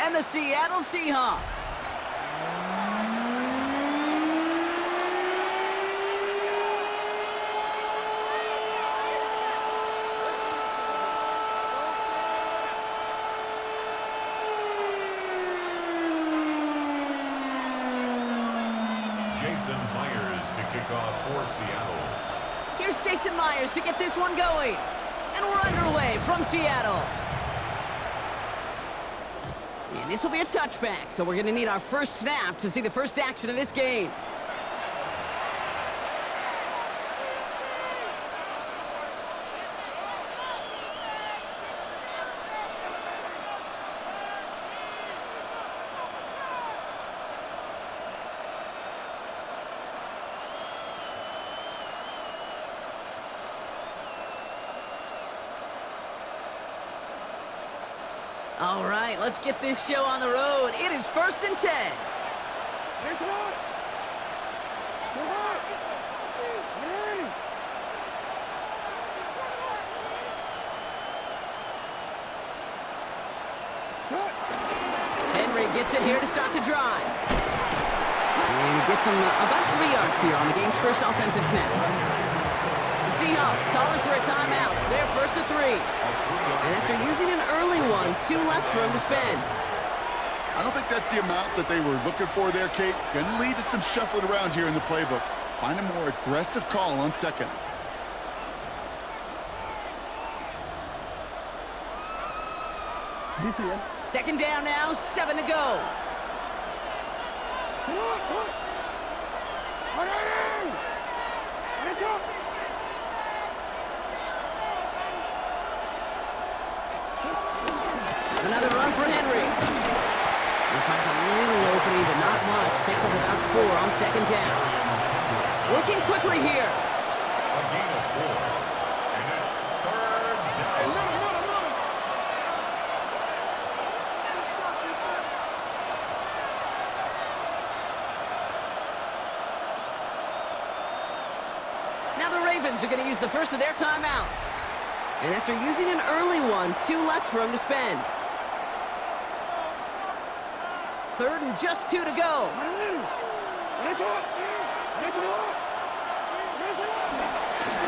and the Seattle Seahawks. Jason Myers to kick off for Seattle. Here's Jason Myers to get this one going. And we're underway from Seattle. And this will be a touchback, so we're going to need our first snap to see the first action of this game. All right, let's get this show on the road. It is 1st and 10. Henry gets it here to start the drive. And gets him about 3 yards here on the game's first offensive snap. The Seahawks calling for a timeout. They're 1st and 3. And after using an early one, 2 left for him to spend. I don't think that's the amount that they were looking for there, Kate. Going to lead to some shuffling around here in the playbook. Find a more aggressive call on second. Second down now, 7 to go. Another run for Henry. He finds a little opening, but not much. Picked up about 4 on second down. Working quickly here. A gain of 4. And it's 3rd down. Now the Ravens are going to use the first of their timeouts. And after using an early one, 2 left for him to spend. 3rd and just 2 to go.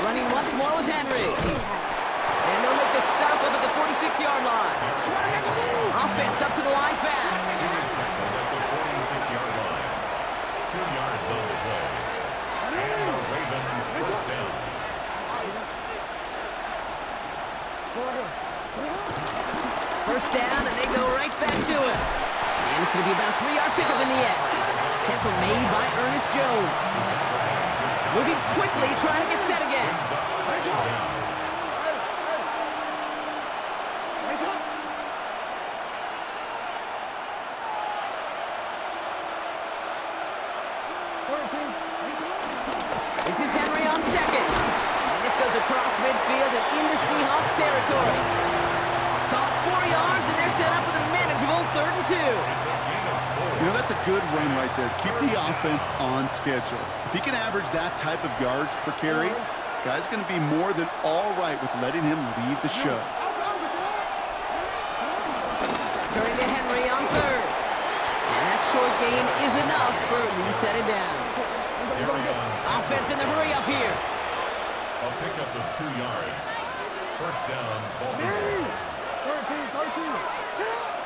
Running once more with Henry. And they'll make the stop up at the 46-yard line. Offense up to the line fast. He is tackled at the 46-yard line. 2 yards on the play. And the Raven first down. First down, and they go right back to it. And it's going to be about a 3-yard pickup in the end. Tackle made by Ernest Jones. Moving quickly, trying to get set again. Second down. This is Henry on second. And this goes across midfield and into Seahawks territory. Caught 4 yards, and they're set up with a manageable 3rd and 2. You know, that's a good run right there. Keep the offense on schedule. If he can average that type of yards per carry, this guy's going to be more than all right with letting him lead the show. Turning to Henry on 3rd. And that short gain is enough for a new set of downs. Offense in the hurry up here. A pickup of 2 yards. First down, Baltimore.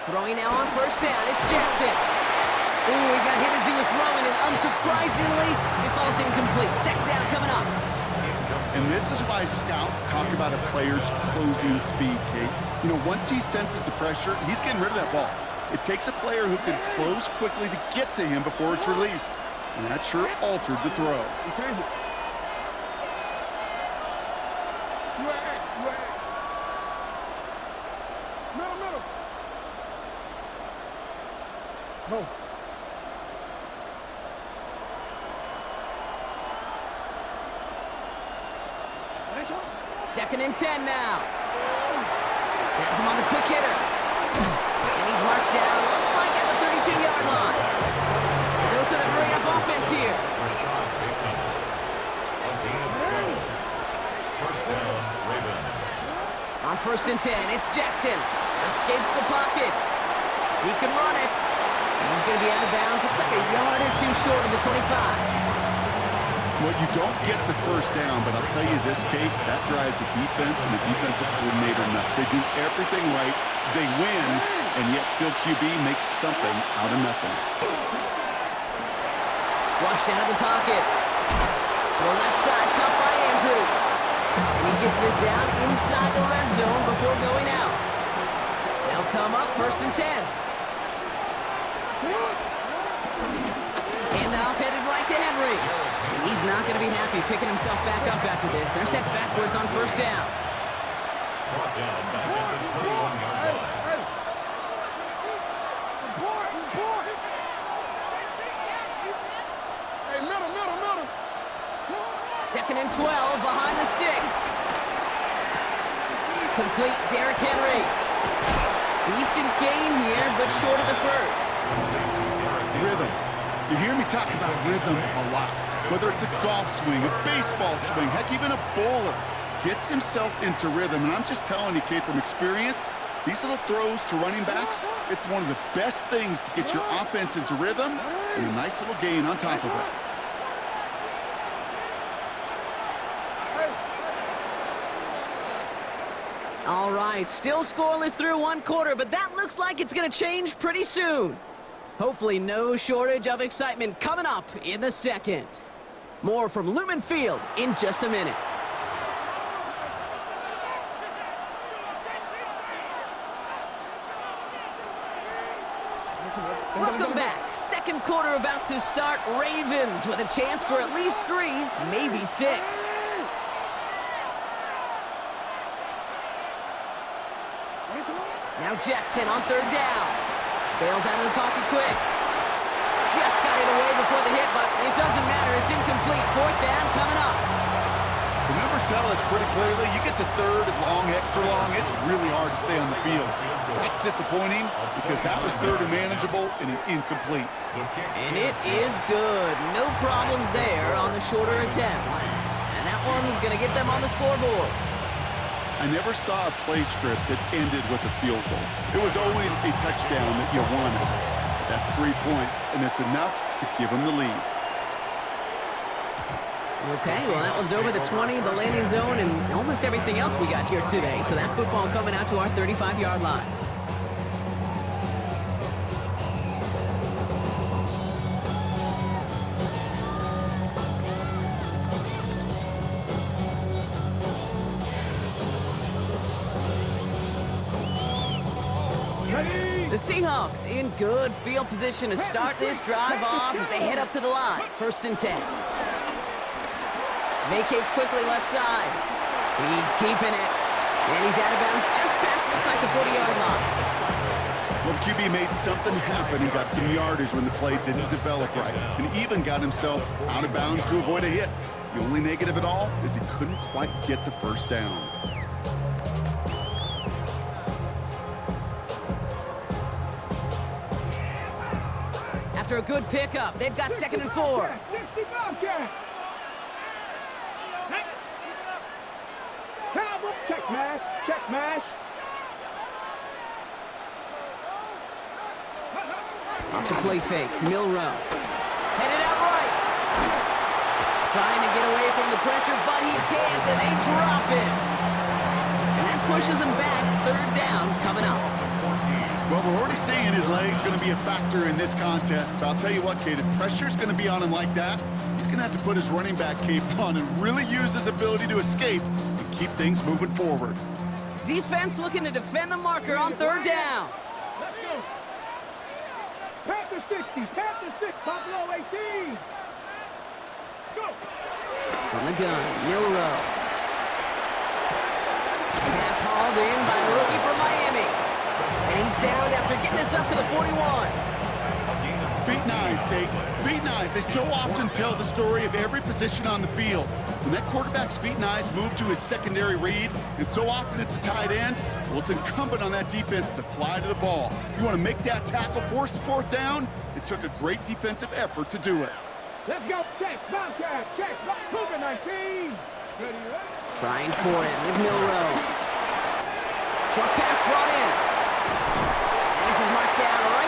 Throwing now on first down. It's Jackson. Ooh, he got hit as he was throwing, and unsurprisingly, it falls incomplete. Second down coming up. And this is why scouts talk about a player's closing speed, Kate. You know, once he senses the pressure, he's getting rid of that ball. It takes a player who can close quickly to get to him before it's released. And that sure altered the throw. Go. Second and 10 now. Has him on the quick hitter. And he's marked down, looks like at the 32-yard line. A dose of the hurry-up offense here. Rashad Bateman. A gain of 12. First down, Ravens. On 1st and 10, it's Jackson. Escapes the pocket. He can run it. And he's going to be out of bounds. Looks like a yard or two short of the 25. Well, you don't get the first down, but I'll tell you this, Kate, that drives the defense and the defensive coordinator nuts. They do everything right, they win, and yet still QB makes something out of nothing. Flushed out of the pocket. To the left side, caught by Andrews. And he gets this down inside the red zone before going out. They'll come up 1st and 10. Handoff headed right to Henry. And he's not going to be happy picking himself back up after this. They're set backwards on 1st down. Brought down back at the 21-yard line. Hey, middle. 2nd and 12 behind the sticks. Complete Derrick Henry. Decent gain here, but short of the first. Rhythm. You hear me talk about rhythm a lot. Whether it's a golf swing, a baseball swing, heck, even a bowler gets himself into rhythm. And I'm just telling you, Kate, from experience, these little throws to running backs, it's one of the best things to get your offense into rhythm and a nice little gain on top of it. All right, still scoreless through 1 quarter, but that looks like it's going to change pretty soon. Hopefully no shortage of excitement coming up in the 2nd. More from Lumen Field in just a minute. Welcome back. 2nd quarter about to start. Ravens with a chance for at least 3, maybe 6. Now Jackson on 3rd down. Bails out of the pocket quick. Just got it away before the hit, but it doesn't matter. It's incomplete. 4th down coming up. The numbers tell us pretty clearly, you get to 3rd and long, extra long, it's really hard to stay on the field. That's disappointing because that was 3rd and manageable and an incomplete. And it is good. No problems there on the shorter attempt. And that one's going to get them on the scoreboard. I never saw a play script that ended with a field goal. It was always a touchdown that you wanted. That's 3 points, and it's enough to give them the lead. Okay, well, that one's over the 20, the landing zone, and almost everything else we got here today. So that football coming out to our 35-yard line. The Seahawks in good field position to start this drive off as they head up to the line. 1st and 10. Vacates quickly left side. He's keeping it. And he's out of bounds just past, looks like the 40-yard line. Well, the QB made something happen and got some yardage when the play didn't develop right. And even got himself out of bounds to avoid a hit. The only negative at all is he couldn't quite get the 1st down. After a good pickup, they've got 2nd and 4. Check mash. Off the play fake, Milrow. Headed out right. Trying to get away from the pressure, but he can't, and they drop him. And that pushes him back. 3rd down coming up. Well, we're already seeing his legs going to be a factor in this contest. But I'll tell you what, Kate, if pressure's going to be on him like that, he's going to have to put his running back cape on and really use his ability to escape and keep things moving forward. Defense looking to defend the marker on 3rd down. Let's go. Panther 60, Panther 6, Buffalo 18. Go. From the gun, Milrow. Pass hauled in by the rookie from Miami. And he's down after getting this up to the 41. Feet nice, Kate. Feet nice. They so often tell the story of every position on the field. When that quarterback's feet nice move to his secondary read, and so often it's a tight end, well, it's incumbent on that defense to fly to the ball. You want to make that tackle, force the 4th down? It took a great defensive effort to do it. Let's go. Check. Bobcat. Check. Cougar 19. Trying for it with Milrow. Short pass brought in. And this is marked down right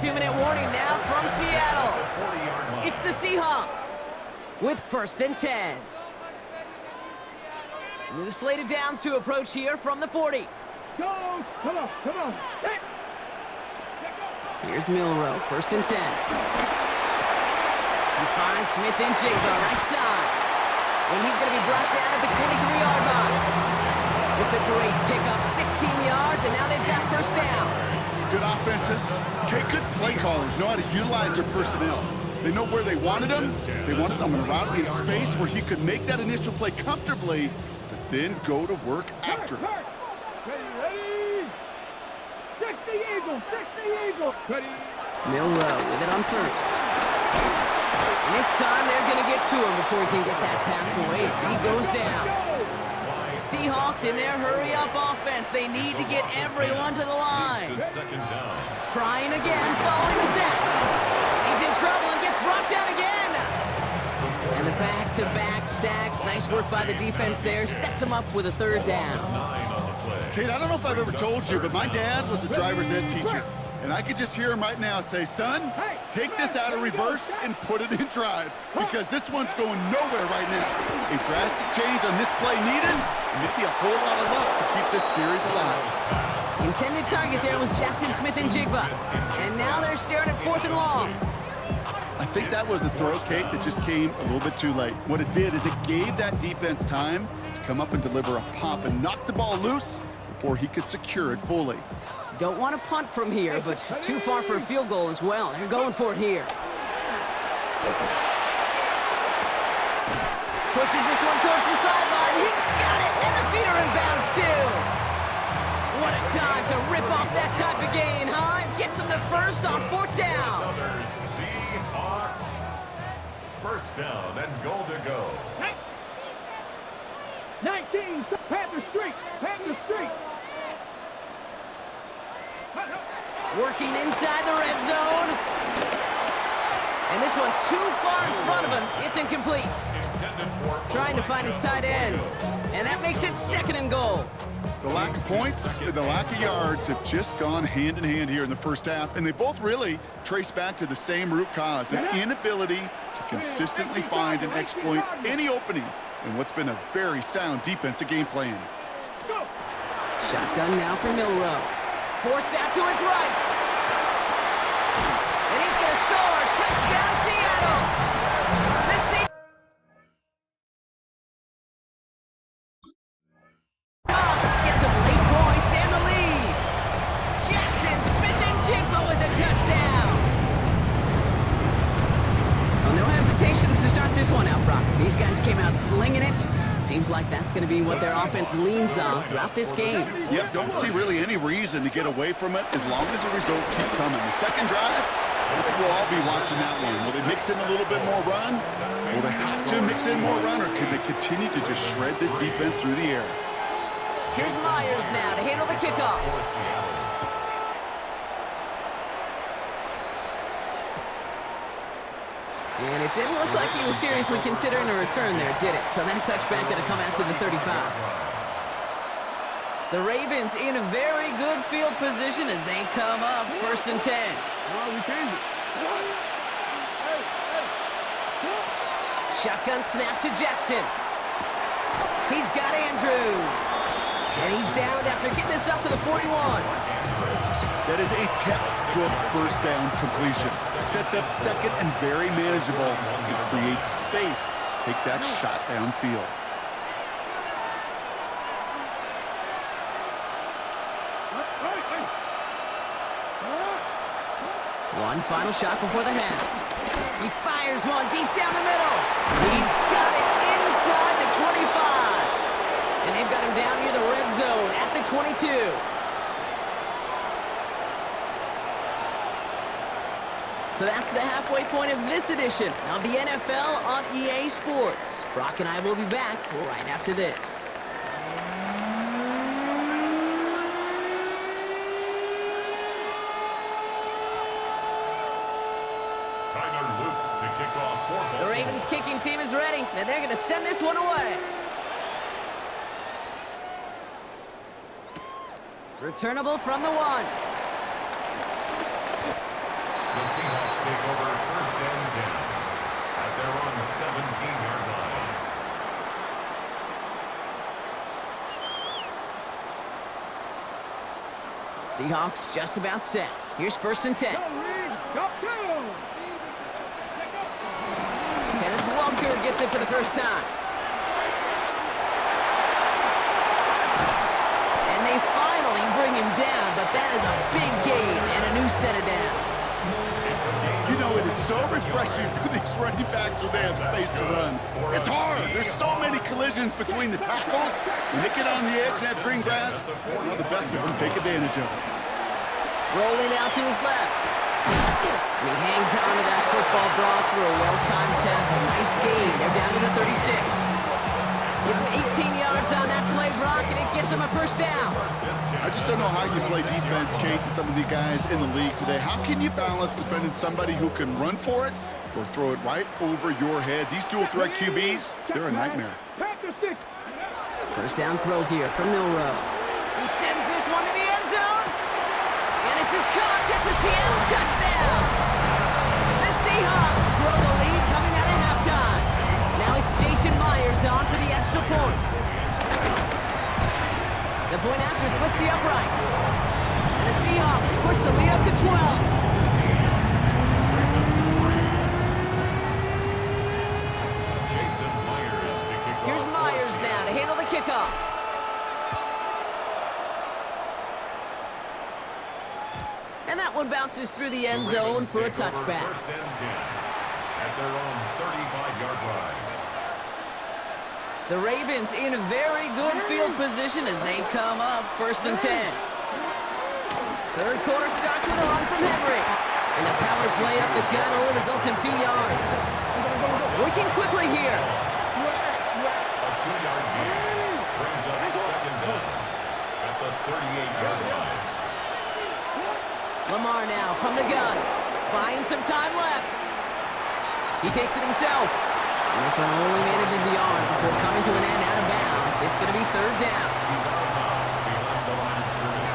2-minute warning now from Seattle. 40-yard line. It's the Seahawks with 1st and 10. New slated downs to approach here from the 40. Go! Come on, come on. Hey. Here's Milrow, 1st and 10. He finds Smith and Jigba right side. And he's going to be brought down at the 23-yard line. It's a great pickup, 16 yards, and now they've got 1st down. Good offenses. Okay, good play callers know how to utilize their personnel. They know where they wanted him. They wanted him in a route in space where he could make that initial play comfortably, but then go to work after. Ready? Stick the eagle! Stick the eagle! Ready? Milrow with it on 1st. And this time they're going to get to him before he can get that pass away as he goes down. Seahawks in their hurry-up offense. They need to get everyone to the line. To 2nd down. Trying again, following the sack. He's in trouble and gets brought down again. And the back-to-back sacks. Nice work by the defense there. Sets him up with a 3rd down. 9 on the play. Kate, I don't know if I've ever told you, but my dad was a driver's ed teacher. And I could just hear him right now say, son, take this out of reverse and put it in drive, because this one's going nowhere right now. A drastic change on this play needed, and maybe a whole lot of luck to keep this series alive. Intended target there was Jackson Smith and Jigba. And now they're staring at 4th and long. I think that was a throw, Kate, that just came a little bit too late. What it did is it gave that defense time to come up and deliver a pop and knock the ball loose before he could secure it fully. Don't want to punt from here, but too far for a field goal as well. They're going for it here. Pushes this one towards the sideline. He's got it, and the feet are in bounds too. What a time to rip off that type of gain, huh? Gets him the 1st on 4th down. Another Seahawks. 1st down and goal to go. 19, Panther Street! Panther Street! Working inside the red zone. And this one too far in front of him. It's incomplete. Trying to find his tight end. And that makes it 2nd and goal. The lack of points and the lack of yards have just gone hand in hand here in the 1st half, and they both really trace back to the same root cause, an inability to consistently find and exploit any opening in what's been a very sound defensive game plan. Shotgun now for Milrow. Forced out to his right. And he's going to score. Touchdown, Seattle. This Seahawks gets some late points and the lead. Jackson Smith and Jigba with a touchdown. Well, no hesitations to start this one out, Brock. These guys came out slinging it. Seems like that's going to be what their offense leans on throughout this game. Yep, don't see really any reason to get away from it as long as the results keep coming. The 2nd drive, I think we'll all be watching that one. Will they mix in a little bit more run? Will they have to mix in more run, or could they continue to just shred this defense through the air? Here's Myers now to handle the kickoff. And it didn't look like he was seriously considering a return there, did it? So that touchback going to come out to the 35. The Ravens in a very good field position as they come up 1st and 10. We changed it. Shotgun snap to Jackson. He's got Andrews. And he's down after getting this up to the 41. That is a textbook 1st down completion. Sets up 2nd and very manageable and creates space to take that shot downfield. One final shot before the half. He fires one deep down the middle. He's got it inside the 25. And they've got him down near the red zone at the 22. So that's the halfway point of this edition of the NFL on EA Sports. Brock and I will be back right after this. Tyler Luke to kick off for Baltimore. The Ravens kicking team is ready, and they're going to send this one away. Returnable from the 1. take over first and 10 at their own 17-yard line. Seahawks just about set. Here's first and 10. Kenneth Walker gets it for the first time. And they finally bring him down, but that is a big gain and a new set of downs. You know, it is so refreshing for these running backs when they have space to run. It's hard. There's so many collisions between the tackles. When they get on the edge and have green grass, well, the best of them take advantage of it. Rolling out to his left. And he hangs on to that football brought through a well-timed tackle. Nice gain. They're down to the 36. Give him 18 yards on that play, Brock, and it gets him a first down. I just don't know how you play defense, Kate, and some of the guys in the league today. How can you balance defending somebody who can run for it or throw it right over your head? These dual-threat QBs, they're a nightmare. First down throw here from Milrow. He sends this one to the end zone. And this is caught. It's a Seattle touchdown. The Seahawks grow the lead coming out of halftime. Now it's Jason Myers on for the extra point. The point after splits the uprights. And the Seahawks push the lead up to 12. Jason Myers to kick off. Here's Myers now to handle the kickoff. And that one bounces through the end zone for a touchback. First and 10 at their own 35-yard line. The Ravens in very good field position as they come up first and 10. Third quarter starts with a run from Henry. And the power play up the gut only results in 2 yards. Working quickly here. A 2-yard gain brings up second down at the 38-yard line. Lamar now from the gun. Buying some time left. He takes it himself. And this one only manages the arm before coming to an end out of bounds. It's going to be third down. He's out of bounds behind the line of scrimmage.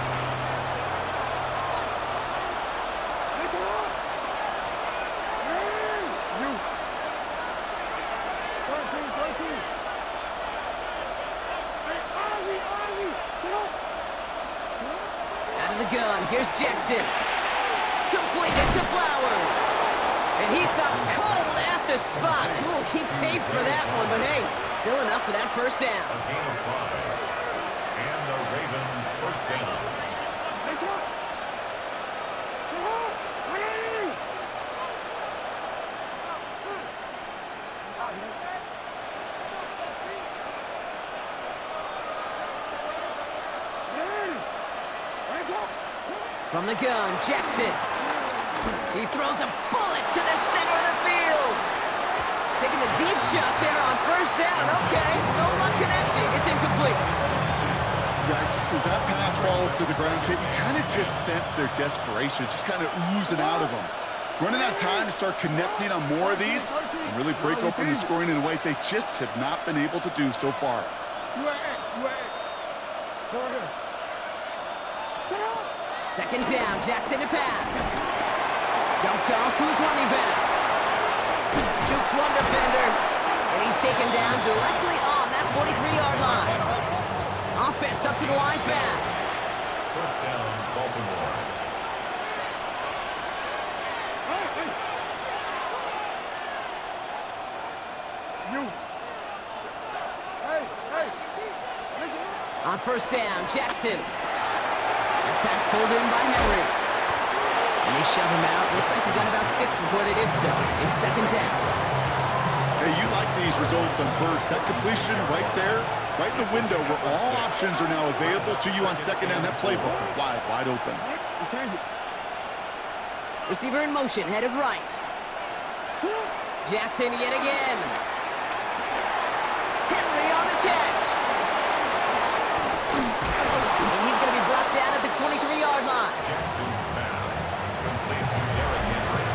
Out of the gun, here's Jackson. Completed to Flowers. And he stopped cold at the spot. Ooh, he paid for that one, but hey, still enough for that first down. A gain of 5. And the Raven first down. From the gun, Jackson. He throws a bullet to the center of the field. Taking the deep shot there on first down. Okay, no luck connecting. It's incomplete. Yikes, as that pass falls to the ground, Kate, you kind of just sense their desperation, just kind of oozing out of them. Running out of time to start connecting on more of these and really break open the scoring in a way they just have not been able to do so far. Second down, Jackson to pass. Dumped off to his running back. Jukes one defender, and he's taken down directly on that 43-yard line. Offense up to the line fast. First down, Baltimore. On first down, Jackson. That pass pulled in by Henry. And they shove him out. Looks like they got about 6 before they did so. It's second down. Hey, you like these results on first. That completion right there, right in the window where all options are now available to you on second down. That playbook wide open. Receiver in motion, headed right. Jackson yet again. Henry on the catch. And he's going to be brought down at the 23-yard line. Jackson's pass complete to Derrick Henry.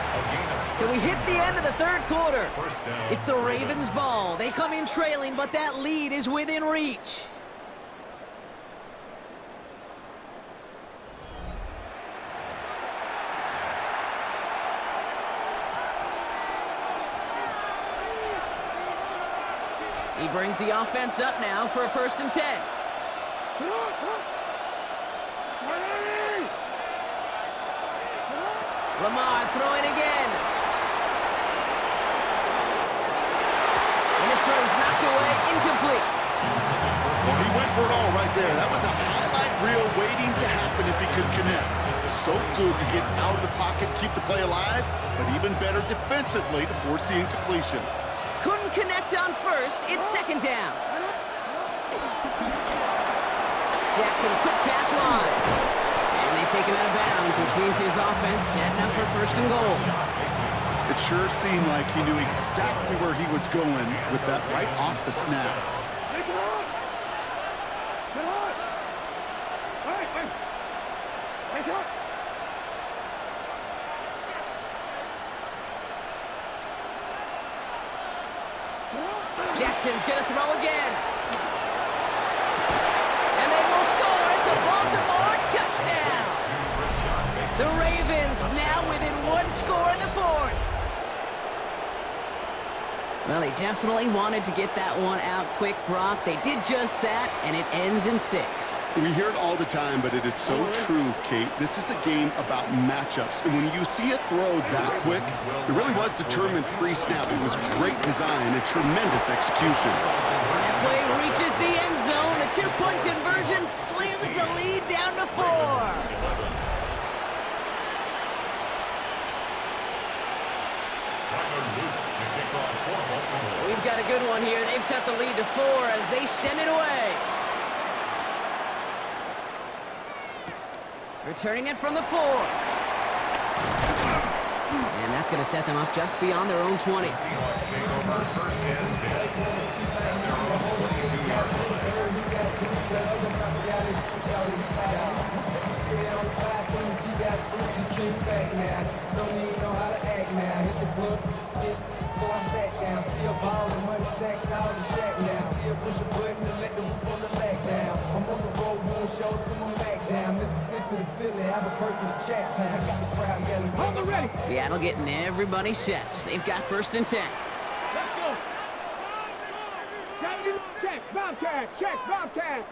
A gain of So we hit the end of the third quarter. first down. It's the Ravens' ball. They come in trailing, but that lead is within reach. He brings the offense up now for a 1st and 10. Lamar throwing again. And this throw is knocked away, incomplete. Well, he went for it all right there. That was a highlight reel waiting to happen if he could connect. So good to get out of the pocket, keep the play alive, but even better defensively to force the incompletion. Couldn't connect on 1st. It's 2nd down. Jackson, quick pass wide. And they take him out of bounds, which means his offense setting up for 1st and goal. It sure seemed like he knew exactly where he was going with that right off the snap. Jackson's gonna throw again. And they will score. It's a Baltimore touchdown. The Ravens now within 1 score in the 4th. Well, they definitely wanted to get that one out quick, Brock. They did just that, and it ends in 6. We hear it all the time, but it is so true, Kate. This is a game about matchups, and when you see a throw that quick, it really was determined pre-snap. It was great design and tremendous execution. And that play reaches the end zone. A 2-point conversion slams the lead down to 4. We've got a good one here. They've cut the lead to 4 as they send it away. Returning it from the 4. And that's going to set them up just beyond their own 20. Seattle getting everybody set. They've got 1st and 10. Let's go. Check, Bobcat, check, Bobcat.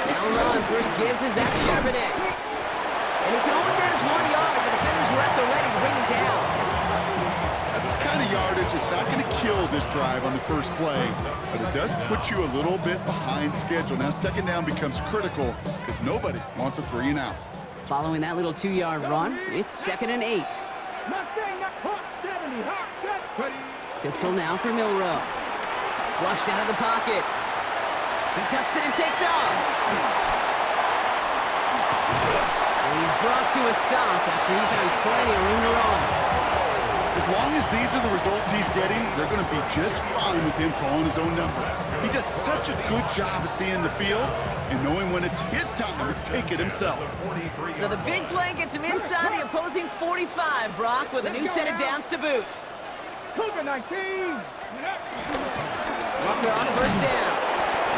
Down run, first give to Zach Charbonnet. And he can only manage 1 yard. The defenders were at the ready to bring him down. That's the kind of yardage. It's not going to kill this drive on the first play, but it does put you a little bit behind schedule. Now 2nd down becomes critical because nobody wants a 3 and out. Following that little 2-yard run, it's 2nd and 8. Pistol now for Milrow. Flushed out of the pocket. He tucks it and takes off. And he's brought to a stop after he's had plenty of room to run. As long as these are the results he's getting, they're going to be just fine with him calling his own number. He does such a good job of seeing the field and knowing when it's his time to take it himself. So the big play gets him inside the opposing 45, Brock, with a new set of downs to boot. COVID-19. Walker on 1st down.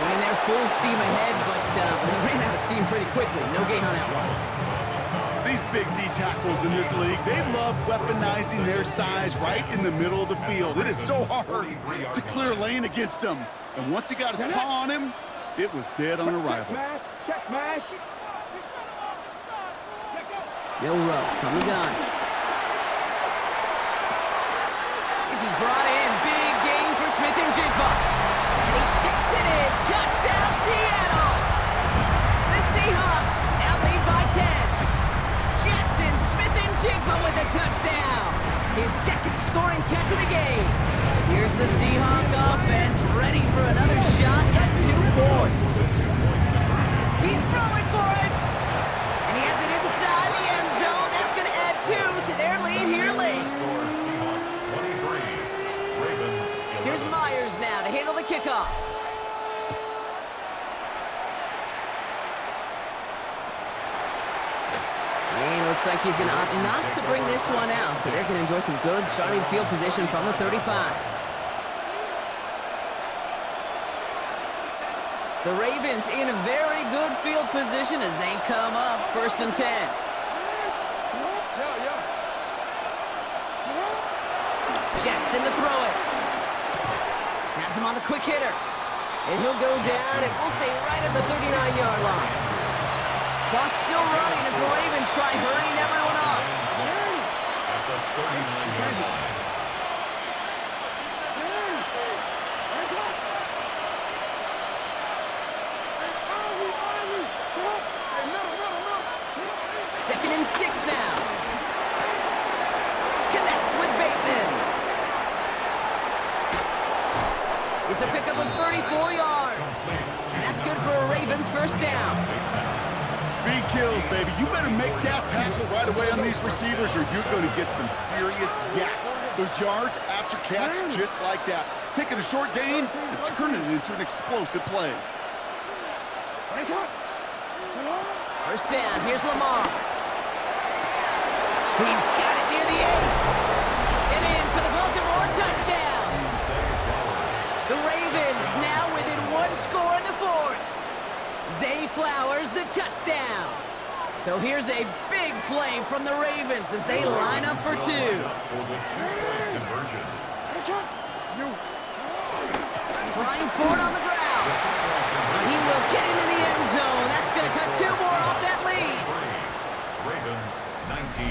Went in there full steam ahead, but they ran out of steam pretty quickly. No gain on that one. These big D tackles in this league, they love weaponizing their size right in the middle of the field. It is so hard to clear lane against them. And once he got his paw on him, it was dead on arrival. Check match. Milrow from the gun. This is brought in. Big gain for Smith and Jigba. And he takes it in. Touchdown, Seattle. The Seahawks now lead by 10. Jackson, Smith and Jigba with a touchdown. His 2nd scoring catch of the game. Here's the Seahawk offense ready for another shot at 2 points. He's throwing for it. And he has it inside the end zone. That's going to add 2 to their lead here late. Here's Myers now to handle the kickoff. And it looks like he's going to opt not to bring this one out, so they're going to enjoy some good starting field position from the 35. The Ravens in a very good field position as they come up 1st and 10. Jackson to throw it. Has him on the quick hitter. And he'll go down, and we'll say right at the 39-yard line. Clock's still running as the Ravens try hurrying everyone up. At the 39-yard line. Second and 6 now. Connects with Bateman. It's a pickup of 34 yards. And that's good for a Ravens first down. Speed kills, baby. You better make that tackle right away on these receivers or you're going to get some serious yak. Those yards after catch, just like that. Taking a short gain and turning it into an explosive play. First down, here's Lamar. He's got it near the 8. And in for the Baltimore touchdown. The Ravens now within 1 score in the 4th. Zay Flowers the touchdown. So here's a big play from the Ravens as they line up for 2. For the 2-point conversion. Flying forward on the ground. And he will get into the end zone. That's going to cut 2 more off that lead. Ravens 19.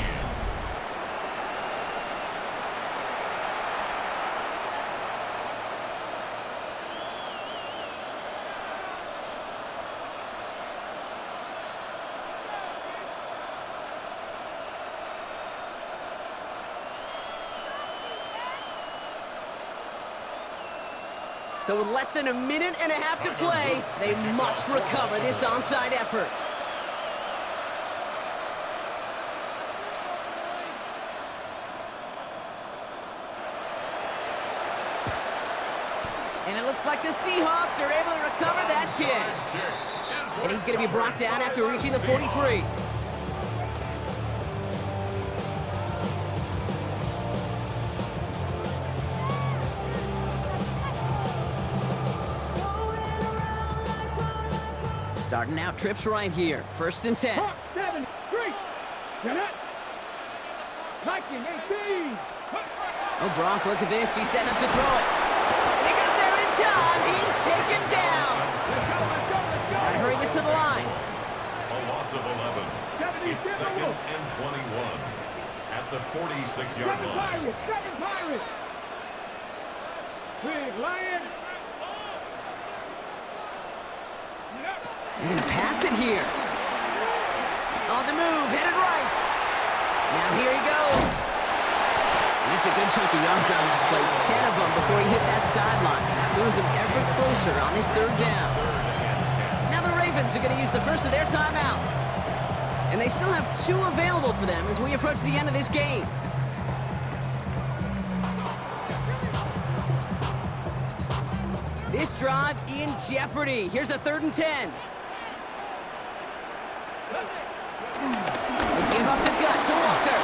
So with less than a minute and a half to play, they must recover this onside effort. And it looks like the Seahawks are able to recover that kick. And he's going to be brought down after reaching the 43. Starting out trips right here. First and 10. 7, 3. Get it. 19, 18. Oh, Gronk, look at this. He's setting up to throw it. And he got there in time. He's taken down. Gotta hurry this to the line. A loss of 11. It's second and 21 at the 46-yard line. Second Pirate. Big Lion. They're going to pass it here. On the move, headed right. Now here he goes. And it's a good chunk of yards on that play. 10 of them before he hit that sideline. That moves him ever closer on this 3rd down. Now the Ravens are going to use the first of their timeouts. And they still have 2 available for them as we approach the end of this game. This drive in jeopardy. Here's a 3rd and 10. They give up the gut to Walker.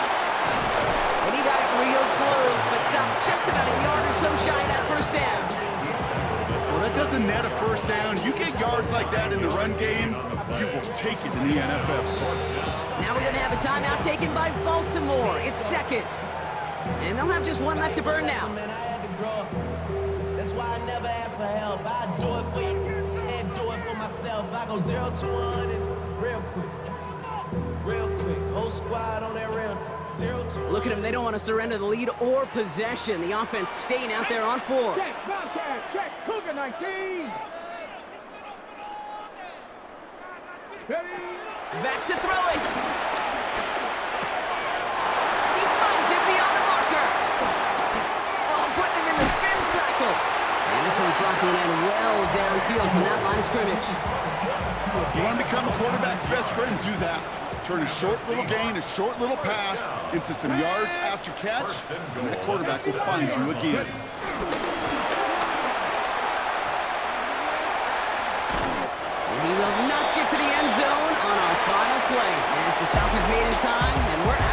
And he got it real close, but stopped just about a yard or so shy of that first down. Well, that doesn't net a first down. You get yards like that in the run game, you will take it in the NFL. Now we're going to have a timeout taken by Baltimore. It's second. And they'll have just 1 left to burn now. Man, I had to grow up. That's why I never ask for help. I do it for you and do it for myself. I go 0 to 100 real quick. Real quick. Whole squad on that rail. 0 to 100. Look at them. They don't want to surrender the lead or possession. The offense staying out there on 4. Check, Bobcat, check, Cougar 19. Ready? Back to throw it. He finds it beyond the marker. Oh, putting him in the spin cycle. And this one's brought to an end well downfield from that line of scrimmage. You want to become a quarterback's best friend, do that. Turn a short little gain, a short little pass into some yards after catch, and that quarterback will find you again. And he will not get to the end zone on our final play as the stop is made in time, and we're